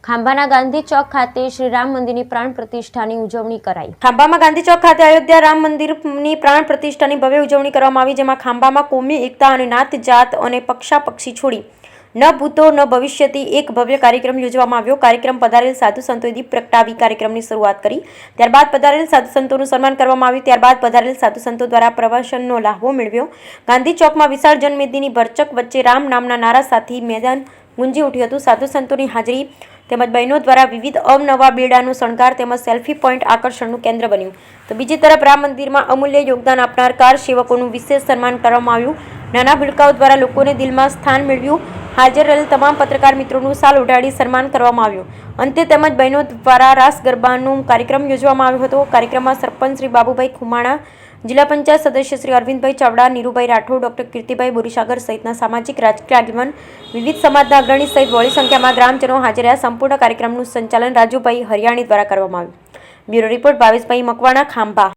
ખાંભાના ગાંધી ચોક ખાતે શ્રી રામ મંદિરની પ્રાણ પ્રતિષ્ઠાની ઉજવણી કરાઈ। ખાંભામાં ગાંધી ચોક ખાતે અયોધ્યા રામ મંદિરની પ્રાણ પ્રતિષ્ઠાની ભવ્ય ઉજવણી કરવામાં આવી, જેમાં ખાંભામાં કોમી એકતા અને નાત જાત અને પક્ષી છોડી ન ભૂતો ન ભવિષ્યથી એક ભવ્ય કાર્યક્રમ યોજવામાં આવ્યો। કાર્યક્રમ પધારેલ સાધુ સંતોએ દીપ પ્રગટાવી કાર્યક્રમની શરૂઆત કરી। ત્યારબાદ પધારેલ સાધુ સંતોનું સન્માન કરવામાં આવ્યું। ત્યારબાદ પધારેલ સાધુ સંતો દ્વારા પ્રવચનનો લાહવો મેળવ્યો। ગાંધી ચોકમાં વિશાળ જનમેદનીની ભરચક વચ્ચે રામ નામના નારા સાથે મેદાન ગુંજી ઉઠ્યું હતું। સાધુ સંતોની હાજરી તેમજ બહેનો દ્વારા વિવિધ અવનવા બેડાનો શણગાર તેમજ સેલ્ફી પોઈન્ટ આકર્ષણનું કેન્દ્ર બન્યું। તો બીજી તરફ રામ મંદિરમાં અમૂલ્ય યોગદાન આપનાર કાર સેવકોનું વિશેષ સન્માન કરવામાં આવ્યું। નાના ભૂલકાઓ દ્વારા લોકોને દિલમાં સ્થાન મેળવ્યું। હાજર રહેલ તમામ પત્રકાર મિત્રોનું શાલ ઓઢાડી સન્માન કરવામાં આવ્યું। અંતે તેમજ બહેનો દ્વારા રાસ ગરબાનો કાર્યક્રમ યોજવામાં આવ્યો હતો। કાર્યક્રમમાં સરપંચ શ્રી બાબુભાઈ ખુમાણા, જિલ્લા પંચાયત સદસ્ય શ્રી અરવિંદભાઈ ચાવડા, નીરુભાઈ રાઠોડ, ડોક્ટર કીર્તિભાઈ બોરીસાગર સહિતના સામાજિક રાજકીય આગેવાન, વિવિધ સમાજના અગ્રણી સહિત બહોળી સંખ્યામાં ગ્રામજનો હાજર રહ્યા। સંપૂર્ણ કાર્યક્રમનું સંચાલન રાજુભાઈ હરિયાણી દ્વારા કરવામાં આવ્યું। બ્યુરો રિપોર્ટ ભાવેશભાઈ મકવાણા, ખાંભા।